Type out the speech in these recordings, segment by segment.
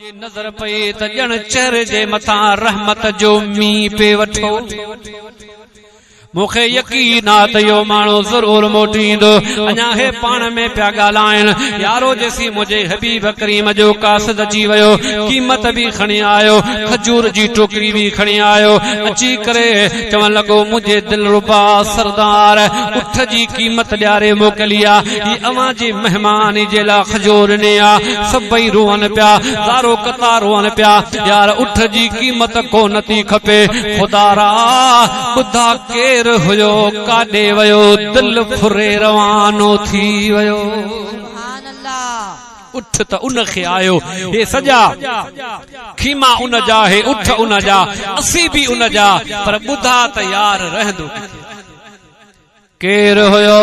नजर पई त ॼण चेहरे जे मथां रहमत जो मींहुं पे वठो। मूंखे यकीन आ त इहो माण्हू ज़रूर मोटी ईंदो। अञा हे पाण में पिया ॻाल्हाइनि, यारो जेसी मुंहिंजे हबीब करीम जो कासिद अची वियो, क़ीमत बि खणी आयो, खजूर जी टोकरी बि खणी आयो, अची करे चवण लॻो मुंहिंजे दिलरुबा सरदार उठ जी क़ीमत ॾियारे मोकिली आ, ही अवां जे महिमान जे लाइ खजूर ने आ। सभई रोअनि पिया, ज़ारो कतार रोअनि पिया, यार उठ जी क़ीमत कोन थी खपे। ख़ुदा रा ॿुधा केर हुयो, काॾे वियो, दिल फुरे रवानो थी वियो। उठ त उन खे आयो, हे सॼा खीमा उन जा, हे उठ उन जा, असी भी उन जा, पर ॿुधा त यार रहंदो केर हुयो?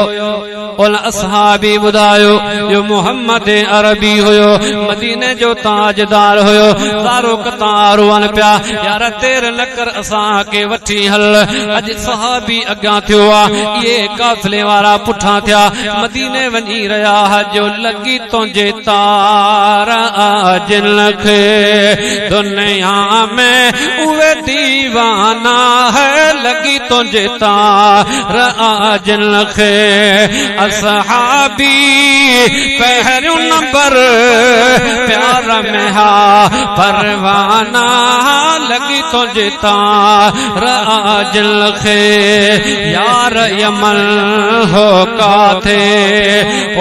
उन असहाबी ॿुधायो जो मोहम्मद अरबी हुयो, मदीने जो ताजदार हुयो। ज़ारो कतार वञ पिया, यार देर न कर असां के वठी हल। अॼु सहाबी अॻियां थियो आहे, इहे काफ़िले वारा पुठा थिया, मदीने वञी रहिया। जो लॻी तुंहिंजे तार जिन खे दुनिया में उहे दीवाना है, लॻी तुंहिंजे तार जिन खे असहाबी पहिरियों नंबर प्यार में हा परवाना, लॻी तुंहिंजे तार जिन खे। यार यमन हो काथे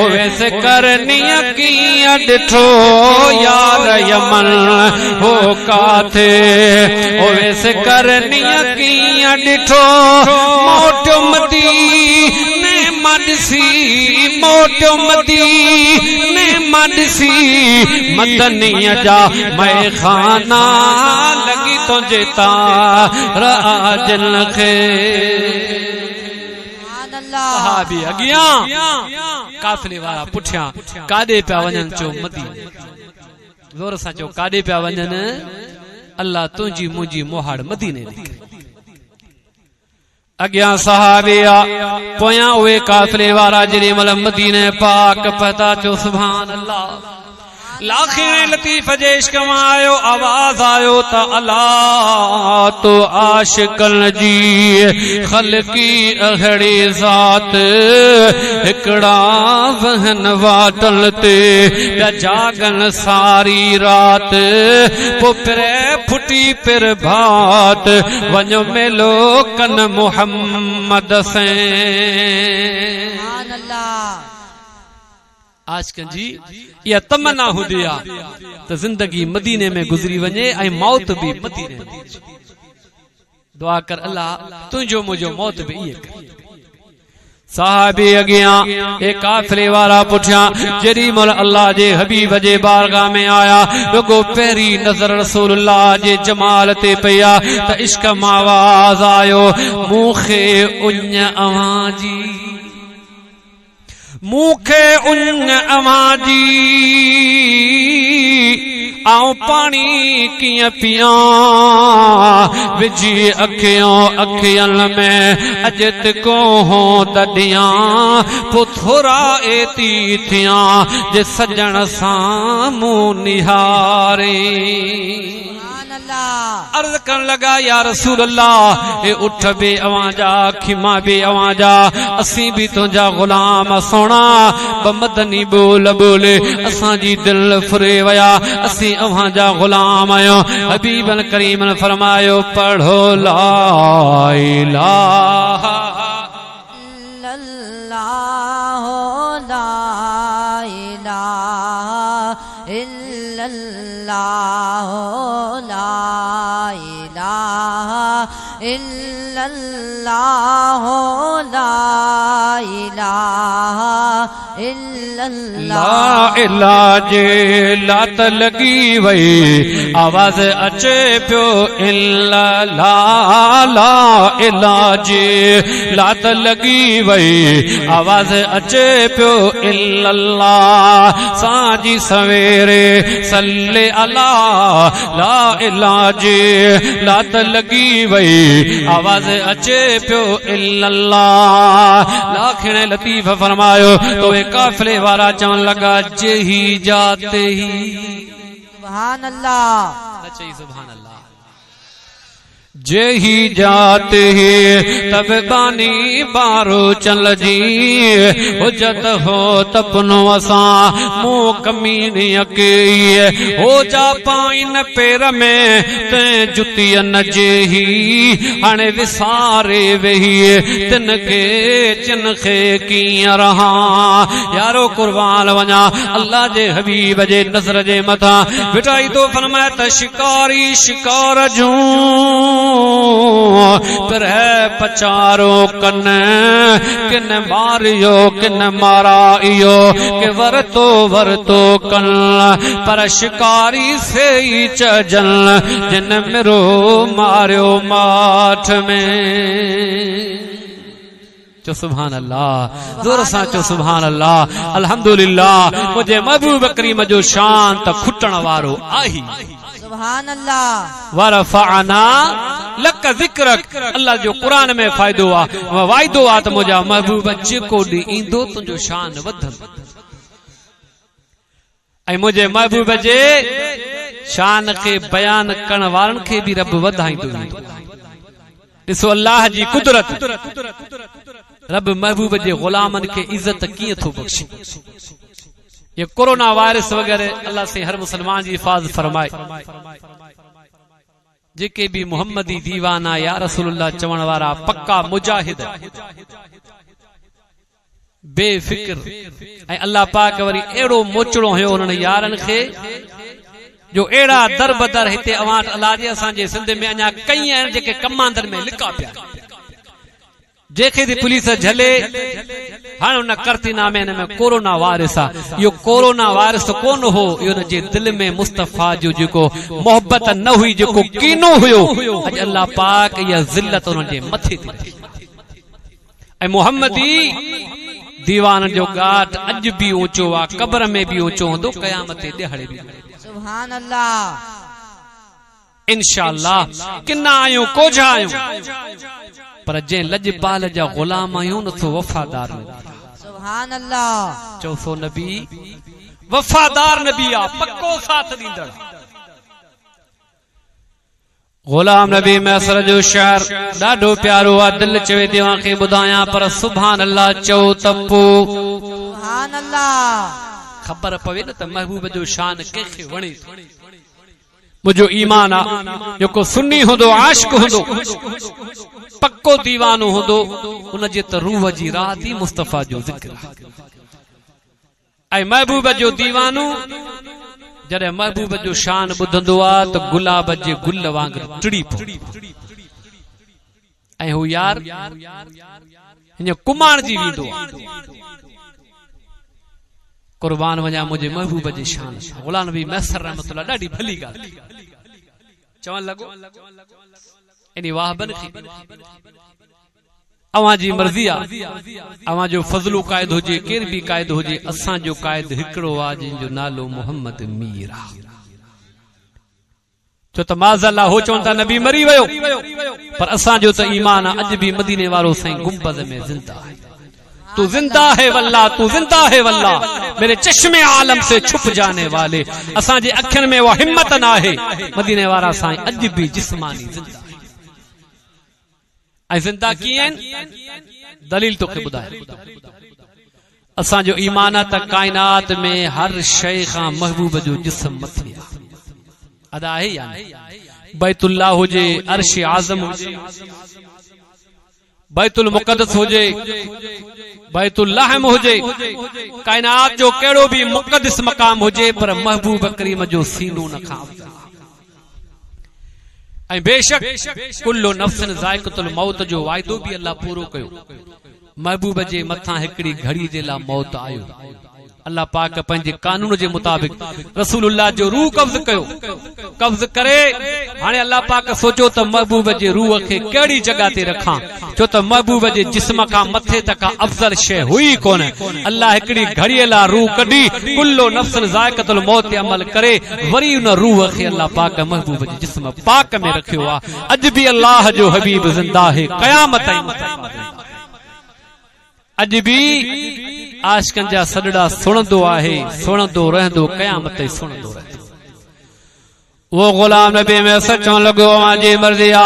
ओवैसे करनीअ कीअं ॾिठो, यार यमन हो काथे ओवैसे करनीअ कीअं ॾिठो। मोटियो मदीने मडसी, मोटियो मदीने मडसी, मदनीअ जा मैखाना, लॻी तुंहिंजे तार जिन खे। सहाबी अॻियां, काफ़िले वारा पुठियां, काॾे पिया वञनि? चो मदीने। ज़ोर सां चो, काॾे पिया वञनि? अल्लाह तुंहिंजी मुंहिंजी मोहाड़ मदीने ॾे। अॻियां सहाबिया, पोयां उहे काफ़िले वारा जेॾी महिल मदीने पाक पहुता, चो सुभान अल्लाह। लाखे लतीफ़ जे इश्क मां आयो, आवाज़ आयो त अला तो आशिकन जी ख़लकी अहिड़ी ज़ात, हिकड़ा वहन वाटल ते पिया जागन सारी रात, पो पिरे फुटी पिर भात, वञो मेलो कन मोहम्मद से। आशिक़न जी इहा तमन्ना हूंदी आहे त ज़िंदगी मदीने में गुज़री वञे ऐं मौत बि मदीने में। दुआ कर अल्लाह तुंहिंजो मुंहिंजो मौत बि इहे कर। सहाबी अॻियां, ए काफ़िले वारा पुठियां, जेॾी महिल अल्लाह जे हबीब जे बारगाह में आया, रुगो पहिरीं नज़र रसूलुल्लाह जे जमाल ते पई आ त इश्क मां आवाज़ आयो, मूंखे उञ अवां जी, मूंखे उन अवां जी, आऊं पाणी कीअं पियां, विझी अखियों अखियन में अजत को हो ददियां, पो थोरा एती थियां जे सजण साम्हूं निहारे। अर्ज़ करण लगा, या रसूल अल्लाह, ए उठ बे अवां जा, खिमा बे अवां जा, असीं भी तुंहिंजा गुलाम सोना, बमदनी बोल बोले असां जी दिल फुरे वया, असीं अवां जा गुलाम आहियूं। हबीबन करीमन फरमायो, पढ़ो ला इलाहा इल्लल्लाह, ला इलाहा इल्लल्लाह, ला इलाहा इल्लल्लाह, ला इलाहा इल्लल्लाह। ला इलाहा जे लात लगी वई, आवाज़ अचे पियो इल्लल्लाह, ला इलाहा जे लात लगी वई, आवाज़ अचे पियो इल्लल्लाह। साजी सवेरे सल्ले अला, ला इलाहा जे लात लगी वई, आवाज़ अचे पियो इल्लल्लाह। लाखिणे लतीफ़ फरमायो तो काफ़िले वारा चवण लगा, जे ही जाते ही सुभान अल्लाह सच्ची सुभान अल्लाह जेही जाते तब बानी बारो चल जी हुजत हो तपनो असा मुंह कमीनी अके हो जा पाइन पैर में ते जुतियन जेही हाणे विसारे वेही तिनके चिनखे कीअं रहा यारो कुर्बान वञा अल्लाह जे हबीब जे नज़र जे मथा बिठाई तो फरमाए त शिकारी शिकार जूं पर है पचारो कन किन मारियो किन माराइयो के वरतो कन पर शिकारी से ही चजल जिन मेरो मारियो माठ में चो सुभान अल्लाह जोर सां चो सुभान अल्लाह अल्हम्दुलिल्लाह मुझे महबूब करीम जो शान त खुटण वारो आही सुभान अल्लाह वरफअना लक ज़िक्रक अल्लाह जो कुरान में फायदो आ वायदो आ त मुझा महबूब जेको डी इंदो तुंजो शान वधन ऐं मुझे महबूब जे शान के बयान करण वारन के भी रब वधाईंदो ॾिसो अल्लाह जी कुदरत रब महबूब जे गुलामन के इज्जत कीअं थो बख्शे ये कोरोना वायरस वगैरह अल्लाह से हर मुसलमान जी हिफाज़त फरमाए जेके भी मोहम्मदी दीवाना या रसूलुल्लाह चवण वारा पक्का मुजाहिद बेफिक्र ऐं अल्लाह पाक वरी एड़ो मोचड़ो हुयो उन्हनि यारन खे जो एड़ा दर बदर हिते अवां अल्लाह जे असांजे सिंध में अञा कई आहिनि जेके कमांदर में लिका पिया जेके दी पुलिस झले हाणे उन करतीनामे में कोरोना वायरस आ यो कोरोना वायरस तो कोन हो यो न जे दिल में मुस्तफा जो जेको मोहब्बत न हुई जेको कीनो हुयो अज अल्लाह पाक या जिल्लत उन जे मथे थी ऐं मोहम्मदी दीवान जो गाट अज भी ऊंचो आ कब्र में भी ऊंचो होंदो क़यामत ते दिहाड़े भी सुभान अल्लाह इंशाअल्लाह किन्ना आयो कोझा आयो पर जे लजपाल जा गुलाम आहियूं न तो वफादार सुभान अल्लाह चौसो नबी वफादार नबी आ पक्को साथ दींदड़ गुलाम नबी मैसर जो शहर ॾाढो प्यारो आ दिल चवे देवा खे ॿुधायां पर सुभान अल्लाह चओ तपो सुभान अल्लाह खबर पवे न त महबूब जो शान कंहिंखे वणे मुझो ईमान आ जेको सुन्नी होंदो आशिक होंदो पक्को दीवानो होंदो उन जे त रूह जी रात ही मुस्तफा जो जिक्र ऐं महबूब जो दीवानो जॾहिं महबूब जो शान ॿुधंदो आ त गुलाब जे गुल वांगुरु टिड़ी पो ऐं हू यार हीअं कुमार जी वेंदो कुर्बान वञा मुंहिंजे महबूब जे शान गुलाम नबी मैसर रहमतुल्लाह ॾाढी भली ॻाल्हि चवण लॻो इन वाहबन खे अवां जी मर्ज़ी आ अवां जो फज़लु क़ाइद हुजे केर भी क़ाइद हुजे असां जो क़ाइद हिकिड़ो आ जंहिंजो नालो मोहम्मद मीर आ छो त माज़अल्लाह हो चवनि था नबी मरी वियो पर असां जो त ईमान आ अॼु भी मदीने वारो साईं गुंबद में ज़िंदा आहे तू जिंदा है वल्लाह तू जिंदा है वल्लाह मेरे चश्मे आलम से छुप जाने वाले असां जे अखियन में वो हिम्मत ना है मदीने वारा साईं अज भी जिस्मानी जिंदा ऐं जिंदा कीअं दलील तो के ॿुधाए असां जो ईमान त कायनात में हर शय खां महबूब जो जिस्म मथे अदा है या बैतुल्लाह हुजे अर्श आज़म हुजे बैतुल मुक़द्दस हुजे बैतुल लहम हुजे कायनात जो केड़ो भी मुक़द्दस मकाम हुजे पर महबूब करीम जो सीनो न खा ऐं बेशक कुल्लु नफ्सिन ज़ाइक़तुल मौत जो वायदो भी अल्लाह पूरो कयो महबूब जे मथां हिकड़ी घड़ी जे ला मौत आयो अल्लाह पाक पंहिंजे कानून जे मुताबिक रसूलुल्लाह जो रूह कब्ज़ करे हाणे अल्लाह पाक सोचो त महबूब जे रूह खे कहिड़ी जगह ते रखां छो त महबूब जे जिस्म खां मथे तक अफज़ल शइ हुई कोन अल्लाह हिकड़ी घड़ीअ ला रूह कढी कुल्लो नफ्सिन ज़ाइक़तुल मौत ते अमल करे वरी उन रूह खे अल्लाह पाक महबूब जे जिस्म पाक में रखियो आ अज भी अल्लाह जो हबीब जिंदा है क़यामत ताईं अज भी आशिकन जा सॾड़ा सुणंदो आहे सुणंदो रहंदो क़यामत ताईं सुणंदो रहंदो वो गुलाम नबी में सचों लगो अवां जी मर्ज़ी आ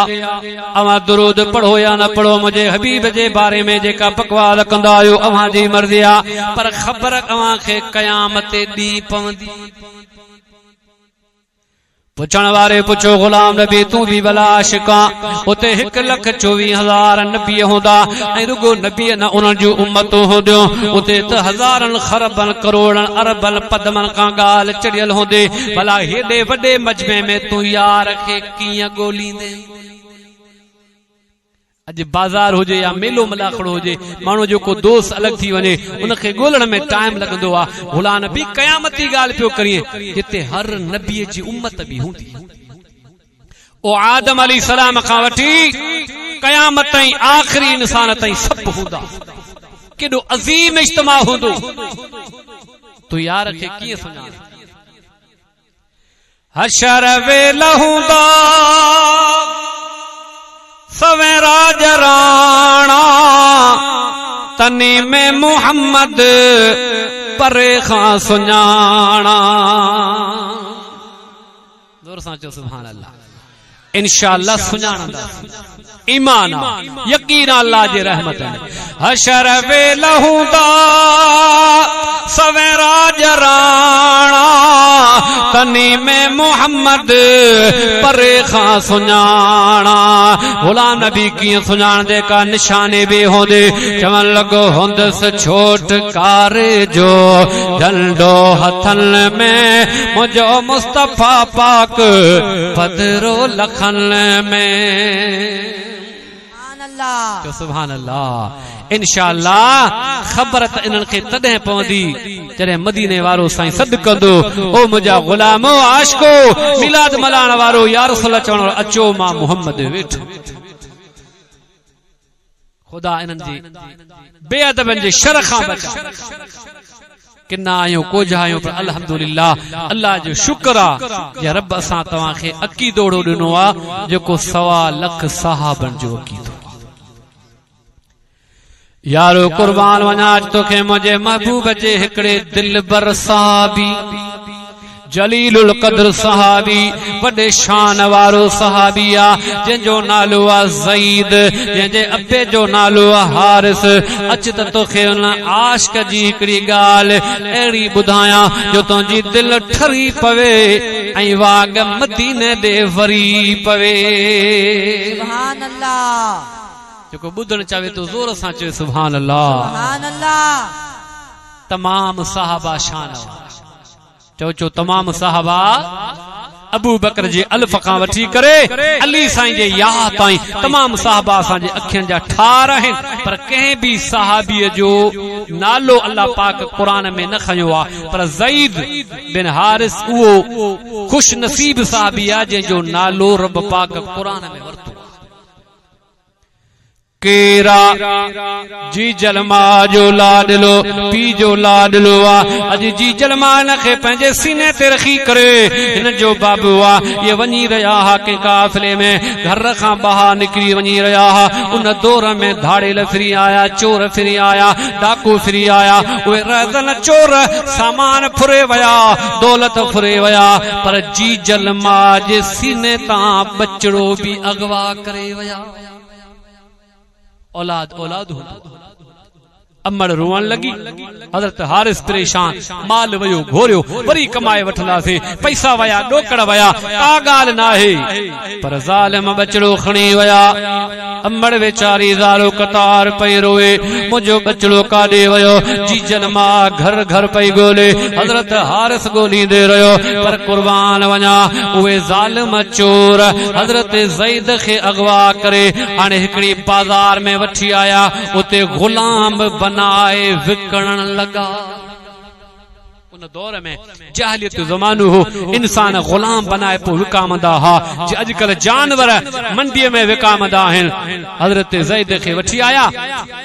अवां दुरूद पढ़ो या न पढ़ो मुझे हबीब जे बारे में जेका बकवास कंदा आहियो अवां जी मर्ज़ी आ पर ख़बर अवां खे क़यामत दी पवंदी पुछण वारे पुछो गुलाम नबी तू भी भला आशिका उते 1,24,000 नबी हुंदा ऐं रुगो नबी न उन्हनि जूं उम्मतूं हूंदियूं उते त हज़ारनि खरबनि करोड़नि अरबनि पदमनि खां ॻाल्हि चढ़ियल हूंदी भला हेॾे वॾे मजमे में तूं यार खे कीअं ॻोल्हींदे अॼु बाज़ार हुजे या मेलो मलाखड़ो हुजे माण्हू जेको दोस्त अलॻि थी वञे उनखे ॻोल्हण में टाइम लॻंदो आहे गुलाम नबी क़यामती ॻाल्हि पियो करिए जिते हर नबीअ जी उम्मत बि हूंदी ओ आदम अलैहिस्सलाम खां वठी क़यामत ताईं आख़िरी इंसान ताईं सभु हूंदा केॾो अज़ीम इज्तिमा हूंदो तूं यार खे कीअं सुञाणे हशर वेल हूंदा सवेरा जराना तनी में मुहम्मद परे खां सुञाणा जोर सां चओ सुभान अल्लाह इंशाअल्लाह सुञाणंदा ईमान यकीन अल्लाह जी रहमत हशर वेल हूंदा सवेरा जराना तनी में मुहम्मद परे खां सुञाणा गुलाम नबी कीअं सुञाणदे का निशाने भी होंदे चवण लॻो हुंदसि छोटकार जो डंडो हथन में मुंहिंजो मुस्तफा पाक पधरो लखन में सुभान अल्लाह इंशाअल्लाह ख़बर त इन्हनि खे तॾहिं पवंदी जॾहिं मदीने वारो साईं सॾु कंदो ओ मुंहिंजा गुलामो आशिको मिलाद मल्हाइण वारो या रसूल चवण अचो मां मुहम्मद वेठो ख़ुदा इन्हनि जी बेअदबनि जे शर खां बचा किन्ना आहियूं कोझा आहियूं पर अल्हम्दुलिल्लाह अल्लाह जो शुक्र आहे या रब असां तव्हांखे अक़ीदो ॾिनो आहे जेको 1.25 लख सहाबनि जो अक़ीदो यारो कुर्बान वञा तोखे मुंहिंजे महबूब जे हिकिड़े दिलबर सहाबी जलीलुल क़द्र सहाबी वॾे शान वारो सहाबी आहे जंहिंजो नालो आहे ज़ईद जंहिंजे अबे जो नालो आहे हारिस अच त तोखे उन आशिक जी हिकिड़ी ॻाल्हि अहिड़ी ॿुधायां जो तुंहिंजी दिलि ठरी पवे ऐं वाग मदीने ॾे वरी पवे सुभान अल्लाह जेको ॿुधण चाहे तो ज़ोर सां चए सुभान अल्लाह सुभान अल्लाह तमाम साहबा शान चो तमाम साहबा अबू बकर जे अल्फ खां वठी करे अली साईं जे या ताईं तमाम साहबा असांजे अखियुनि जा ठार आहिनि पर कंहिं बि सहाबीअ जो नालो अल्लाह पाक क़ुरान में न खयो आहे पर ज़ईद बिन हारिस उहो खुश नसीब सहाबी आहे जंहिंजो नालो रब पाक क़ुरान में वरितो केरा जी जलमा जो लाडलो पी जो लाडलो आ अज जी जलमा न खे पंहिंजे सीने ते रखी करे हिन जो बाबू आ ये वञी रहिया हा के काफ़िले में घर खां ॿाहिरि निकिरी वञी रहिया हा उन दौर में धाड़ेल फिरी आया चोर फिरी आया डाकू फिरी आया उहे रहदन चोर सामान फुरे वया दौलत फुरे वया पर जी जलमा जे सीने तां बचड़ो भी अगवा करे वया औलाद औलाद अमड़ रोअण लगी हज़रत हारिस परेशान माल वयो घोरियो वरी कमाए वठंदासीं पैसा वया ॾोकड़ वया का ॻाल्हि नाहे पर ज़ालिम बचड़ो खणी वया अमड़ वेचारी ज़ारो कतार पई रोए मुंहिंजो बचड़ो काॾे वयो जी जनमा घर घर पई ॻोल्हे हज़रत हारिस ॻोल्हींदे रहियो पर कुर्बान वञा उहे ज़ालिम चोर हज़रत ज़ईद खे अगवा करे हाणे हिकिड़ी बाज़ार में वठी आया उते गुलाम बनाए विकणन लगा उन दौर में जाहिलियत जो ज़मानो हो इंसान गुलाम बनाए पो विकामंदा हा जे अॼुकल्ह जानवर मंडीअ में विकामंदा आहिनि हज़रत ज़ईद खे वठी आया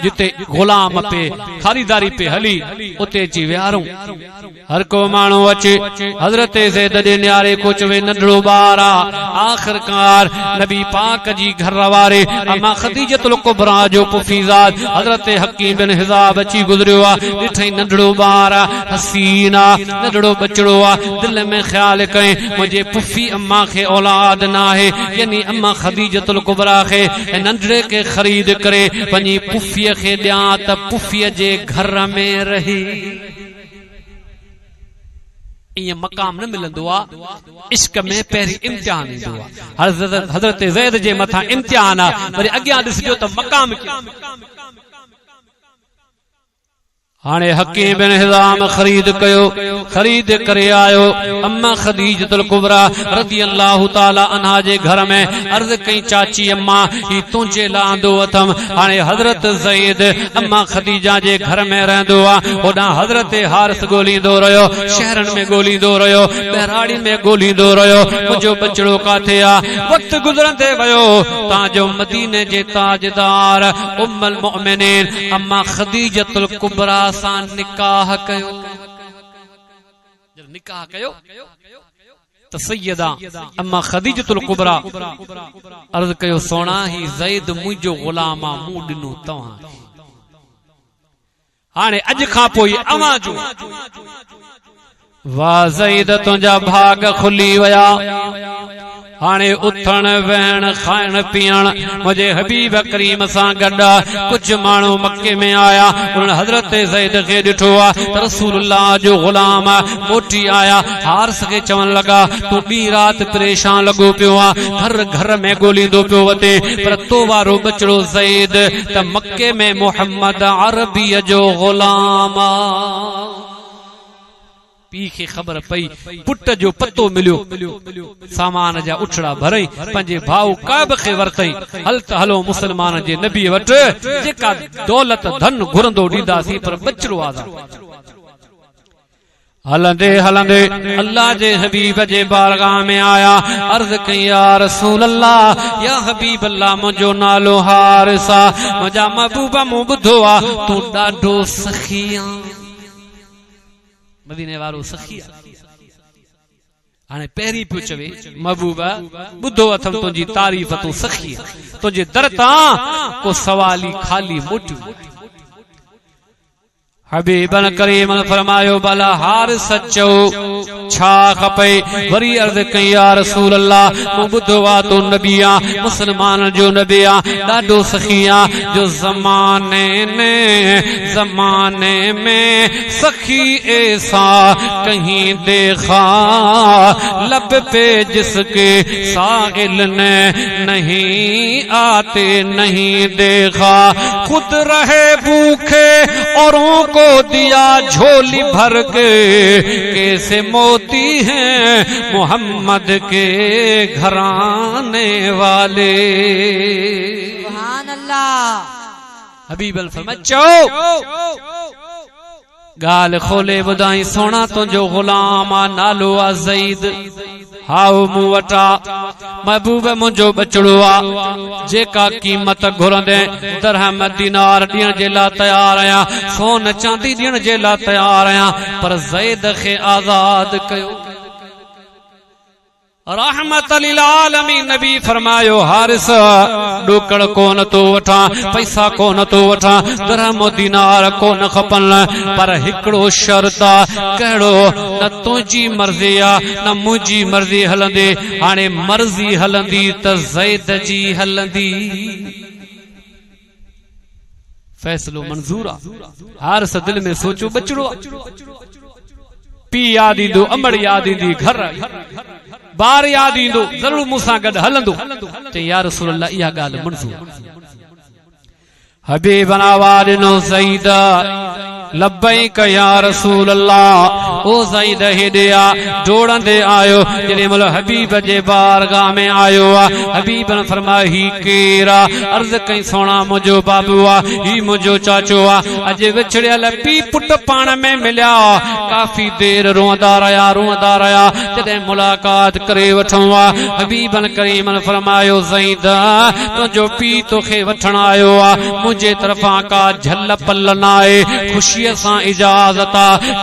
जिते गुलाम पे खरीदारी पे हली उते अची विहारूं हर को माण्हू अचे हज़रत ज़ईद ॾे न्यारे को चवे नंढड़ो ॿार आ आख़िरकार नबी पाक जी घर वारे अम्मा ख़दीजतुल कुबरा जो पुफीज़ाद हज़रत हकीम बिन हिज़ाब अची गुज़रियो आ ॾिठई नंढड़ो ॿार हसीना नंढड़ो बचड़ो आ दिल में ख्याल करें मुझे पुफी अम्मा खे औलाद ना है यानी अम्मा खदीजतुल कुबरा खे नंढड़े के खरीद करे वञी पुफीअ खे ॾियां त पुफीअ जे घर में रही ईअं मक़ाम न मिलंदो आहे इश्क में पहिरीं इम्तिहान ईंदो आहे हज़रत ज़ैद जे मथां इम्तिहान आहे वरी अॻियां ॾिसजो त मक़ाम हाणे हकीम बिन हिज़ाम खरीद करे आयो अम्मा खदीजतुल कुबरा रज़ी अल्लाह ताला अन्हा जे घर में अर्ज़ कई चाची अम्मा ही तुंहिंजे लांदो अथम हाणे हज़रत ज़ैद अम्मा खदीजा जे घर में रहंदो आहे होॾां हज़रत हारिस ॻोल्हींदो रहियो शहरनि में ॻोल्हींदो रहियो बहिराड़ी में ॻोल्हींदो रहियो मुंहिंजो बचड़ो काथे आहे वक़्तु गुज़रंदे वियो तव्हांजो मदीने जे ताजदार उम्मुल मुमिनीन अम्मा खदीजतुल कुबरा सां निकाह कयो त सैयदा अम्मा खदीजतुल कुबरा अर्ज़ कयो सोना ही ज़ैद मुंहिंजो ग़ुलाम आहे मूं ॾिनो तव्हां हाणे अॼु खां पोइ अवां जो वाह ज़ैद तुंहिंजा भाग खुली विया हाणे उथण वेहण खाइण पीअण मुंहिंजे हबीब करीम सां गॾु कुझु माण्हू मके में आया उन्हनि हज़रत ज़ैद खे ॾिठो आहे त रसूलुल्लाह जो ग़ुलाम मोटी आया हारिस खे चवण लॻा तूं ॾींहुं राति परेशान लॻो पियो आहे घर में ॻोल्हींदो पियो वठे पर तो वारो बचड़ो ज़ैद त मके में मुहम्मद अरबीअ जो ग़ुलाम पी खे ख़बर पई पुट जो पतो मिलियो सामान जा उछड़ा भरई पंहिंजे भाउ काब खे वरतई हल त हलो मुसलमान जे नबी वटि जेका दौलत धन घुरंदो ॾींदासीं पर बचड़ो आज़ाद हलंदे हलंदे अल्लाह जे हबीब जे बारगाह में आया अर्ज़ कई या रसूल अल्लाह या हबीब अल्लाह मुंहिंजो नालो हारिस आहे मुंहिंजा महबूबा मूं ॿुधो आहे तूं ॾाढो सखी आहीं मदीने वारो सखी हाणे पहिरीं पियो चवे महबूबा ॿुधो अथम तुंहिंजी तारीफ़ तूं सखी तुंहिंजे दर तां को सवाली खाली मोटियो हबीबन करीम फरमायो भला हारिस चओ छा खपे वरी अर्ज़ कई या रसूल अल्लाह मूं ॿुधो आहे तूं नबी आहे मुसलमान जो नबी आहे ॾाढो सखी आहे जो ज़माने में सखी ऐसा कहीं देखा लब पे जिसके साहिल ने नहीं आते नहीं देखा खुद रहे भूखे औरों को दिया झोली भर के कैसे मोती हैं मोहम्मद के घराने वाले सुभान अल्लाह हबीब अल फरमायो गाल खोले ॿुधाई सोना तुंहिंजो ग़ुलाम आहे नालो आहे ज़ैद हाउ मूं वटा महबूब मुंहिंजो बचड़ो आहे जेका क़ीमत घुरंदे दरहम दीनार ॾियण जे लाइ तयार आहियां सोन चांदी ॾियण जे लाइ तयार आहियां पर ज़ैद खे आज़ाद कयो रहमत लिल आलमीन नबी फरमायो हारिस ॾोकड़ कोन तो वठां पैसा कोन तो वठां दरहम दीनार कोन खपन पर हिकिड़ो शर्त आहे कहिड़ो न तुंहिंजी मर्ज़ी आहे न मुंहिंजी मर्ज़ी हलंदी हाणे मर्ज़ी हलंदी त ज़ैद जी हलंदी फैसलो मंज़ूर आहे हारिस दिल में सोचो बचड़ो पी याद ईंदो अमड़ याद ईंदी घर बार याद ईंदो ज़रूर मूंसां गॾु हलंदो चई या रसूल अल्लाह इहा ॻाल्हि मंज़ूर हबीबना वालिनो ज़ैद लब्बैक या रसूल अल्लाह ओ ज़ैद हेॾे डोड़ंदे आयो जॾहिं महिल हबीब जे बारगाह में आयो आहे हबीब ने फरमायो ही केर आहे अर्ज़ कई सोना मुंहिंजो बाबू आहे ही मुंहिंजो चाचो आहे अॼु विछड़ियल पीउ पुट पाण में मिलिया काफ़ी देर रोअंदा रहिया जॾहिं मुलाक़ात करे वठूं आहे हबीब करीम ने फरमायो ज़ैद तुंहिंजो पीउ तोखे वठण आयो आहे मुंहिंजे तरफ़ां का झल पल न आहे ख़ुशी ऐशीअ सां इजाज़त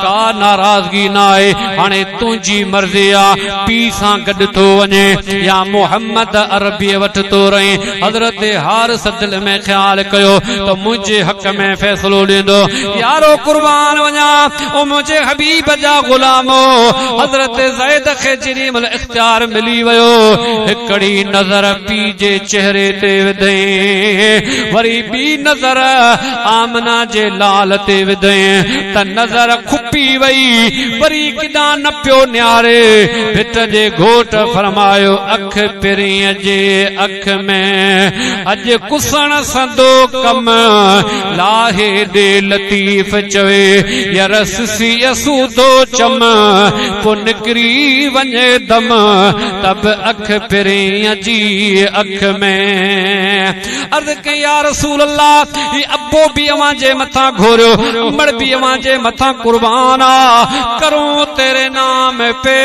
का नाराज़गी न आहे हाणे तुंहिंजी मर्ज़ी आ पी सां गॾु थो वञे या मोहम्मद अरबी वटि थो रहे हज़रत हारिस दिल में ख़्याल कयो त मुंहिंजे हक़ में फ़ैसिलो ॾींदो यारो कुर्बान वञा ओ मुंहिंजे हबीब जा ग़ुलामो हज़रत ज़ैद खे जेॾी महिल इख्तियार मिली वियो हिकिड़ी नज़र पीउ जे चेहरे ते विधई वरी ॿी नज़र आमना जे लाल ते विधई त नज़र खुपी वई वरी किॾां न पियो निहारे भिट जे घोट फरमायो अख पिरीअ जे अख में अॼु कुसण संदो कम लाहे दे लतीफ़ चवे यरस सी सूदो चम पो निकरी वञे दम तब अख पिरीअ जी अख में अर्ज़ कई या रसूल अल्लाह ही अब्बो भी अवां जे मथां घोरियो उमर भी अवां जे मथां कुर्बान आ करूं तेरे नाम पे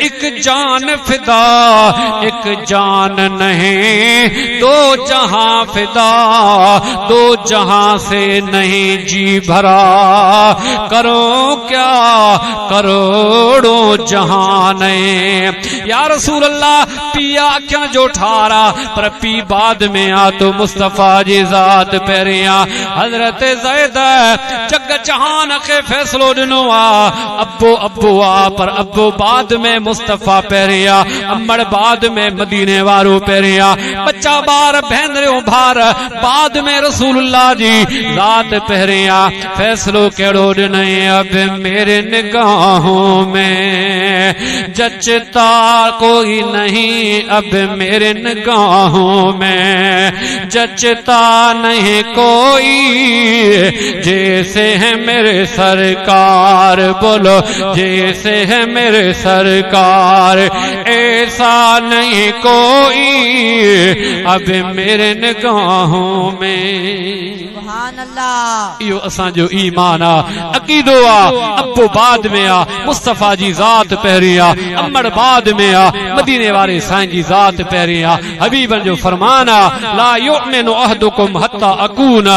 एक जान फिदा एक जान नहीं दो जहां फिदा दो जहां से नहीं जी भरा करो क्या करोड़ों जहान या रसूल अल्लाह पिया अखियां जो ठारा पर पी बाद में आ तो मुस्तफा जी जात पहिरियां हज़रत ज़ैद जग जहान खे फ़ैसिलो ॾिनो आ अब्बो अब्बो आ पर अब्बो बाद में मुस्तफा पहिरियां अमड़ बाद में मदीने वारो पहिरियां बच्चा बार भेनरियो भार बाद में रसूलुल्लाह जी जात पहिरियां फ़ैसिलो कहिड़ो ॾिनई अब मेरे निगाहों में जचता कोई नहीं अब मेरे निगाहों में जचता नहीं कोई जैसे है मेरे सरकार बोलो जैसे है मेरे सरकार ऐसा नहीं कोई अब मेरे निगाहों में सुभान अल्लाह इहो असांजो ईमान आ अकीदो आ अब्बो बाद में आ मुस्तफा जी जात पहिरीं आ अमड़ बाद में आ मदीने वारे साईं जी जात पहिरीं आ हबीबन जो फरमान आ ला युमिनु अहदुकुम हत्ता अकून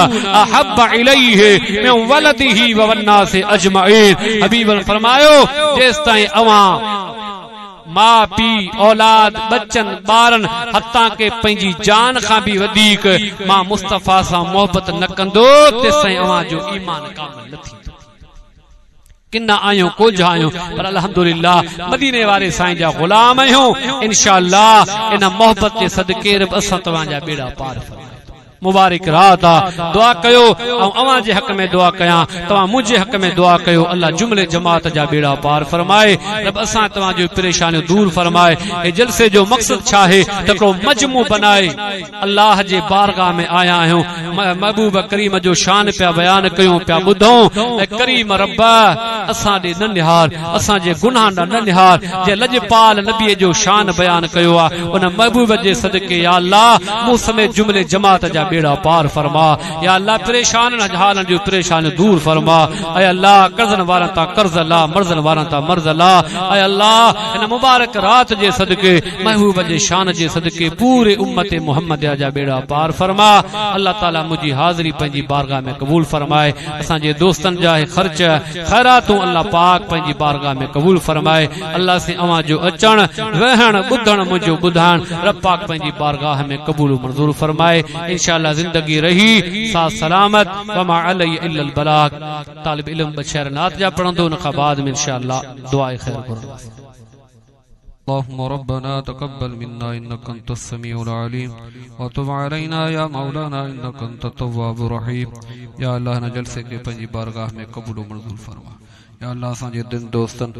अहब्ब इलैहि मिन वलदिही व वन्नास अजमईन हबीबन फरमायो जेस ताईं अवां मां पी औलाद बच्चन बारन हत्ता के पंहिंजी जान खां भी वधीक मां मुस्तफा सां मोहब्बत न कंदो तेसिताईं अवां जो ईमान कामिल न थींदो किन्ना आहियूं कुझु आहियूं पर अल्हम्दुलिल्लाह मदीने वारे साईं जा ग़ुलाम आहियूं इंशाअल्लाह इन मोहब्बत जे सदके असां तव्हांजा बेड़ा पार मुबारक रात आ दुआ कयो ऐं अवां जे हक़ में दुआ कयां तव्हां मुंहिंजे हक़ में दुआ कयो अल्लाह जुमले जमात जा बेड़ा पार फरमाए रब असां तव्हांजो परेशानियूं दूर फरमाए ए जलसे जो मक़सद छा आहे त हिकिड़ो मजमू बनाए अल्लाह जे बारगाह में आया आहियूं महबूब करीम जो शान पिया बयान कयूं पिया ॿुधूं ऐं करीम रब असां ॾे न निहार असां जे गुनाह न निहार जे लजपाल नबीअ जो शान बयान कयो आहे उन महबूब जे सदके या अल्लाह मूं समेत जुमले जमात जा बेड़ा पार फरमा या अल्लाह परेशान हालनि जो परेशान दूर फरमा ऐ अल्लाह कर्ज़न वारनि ता कर्ज़ अल्लाह मर्ज़न वारनि ता मर्ज़ अल्लाह ऐ अल्लाह इन मुबारक रात जे सदके महबूब जे शान जे सदके पूरे उम्मत मुहम्मद जा बेड़ा पार फरमा अल्लाह ताला मुंहिंजी हाज़िरी पंहिंजी बारगाह में क़बूल फरमाए असां जे दोस्तनि जा ख़र्च ख़ैरातूं अल्लाह पाक पंहिंजी बारगाह में क़बूल फरमाए अल्लाह से अवां जो अचण वहण ॿुधण मुंहिंजो ॿुधाइण रब पाक पंहिंजी बारगाह में क़बूल मंज़ूर फरमाए इंशाअल्लाह जिंदगी रही साथ सलामत वमा अलैहि इल्ला अल बलाग तालिब इल्म बशर नात जा पढ़ंदो उन खां बाद में इंशाअल्लाह दुआ खैर घुरंदो اللهم ربنا تقبل منا إنك أنت السميع العليم وتب علينا يا مولانا إنك أنت التواب الرحيم يا الله نجلسے کے پنجی بارگاہ میں قبول و منظور فرما या अल्लाह असांजे दिन दोस्तन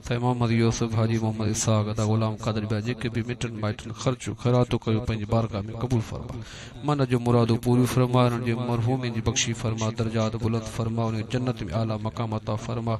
साईं मोहम्मद यूसुफ हाजी मोहम्मद इसहाक अदा गुलाम कादर बिया जेके भी मिटन माइटन ख़र्चू ख़ैरातू कयो पंहिंजी बारगाह में क़बूल फरमा मन जो मुरादू पूरी फरमा उन्हनि जे मरहूमिन जी बख़्शी फरमा दर्जात बुलंद फरमा उन्हें जन्नत में आला मक़ाम अता फरमा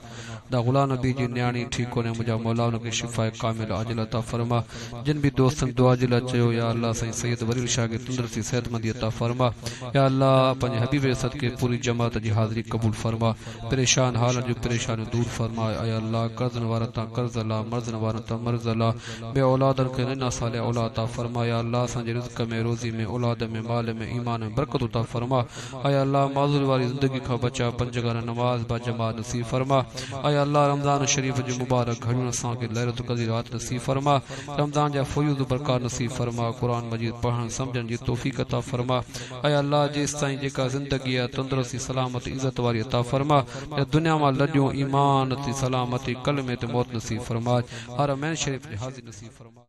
दा गुलाम नबी जी न्याणी ठीक कोने मुंहिंजा मौला उनखे शिफ़ाए कामिल आजिल अता फरमा जिन भी दोस्तन दुआ जे लाइ चयो या अल्लाह साईं सैयद वलील शाह खे तंदुरुस्ती सेहतमंदी अता फरमा या अल्लाह पंहिंजे हबीब जे सदके पूरी जमात जी हाज़िरी क़बूल फरमा परेशान हालनि जो परेशान परेशानी दूर फरमाए आया अल्लाह कर्जन वारता कर्ज अल्लाह मर्जन वारता मर्ज अल्लाह बे औलादन के नन्ना साले औलाद अता फरमाया अल्लाह असांजे रिज़्क़ में रोज़ी में औलाद में माल में ईमान में बरकत अता फरमा आया अल्लाह माज़ूर वाली ज़िंदगी का बचा पंजगाना नमाज बा जमात नसीब फरमा आया अल्लाह रमज़ान शरीफ जो मुबारक घड़ियों असां के लैलतुल क़द्र रात नसीब फरमा रमज़ान जा फयूज़ बरकत नसीब फरमा कुरान मजीद पढ़न समझन जी तौफीक अता फरमा आया अल्लाह जेस ताईं जेका ज़िंदगी है तंदुरुस्ती सलामत इज्जत वाली अता फरमा दुनिया में लड्डियों ईमान ती सलामती कलमे ते मौत नसीब फरमा हर मैन शरीफ हाज़िर नसीब फरमा।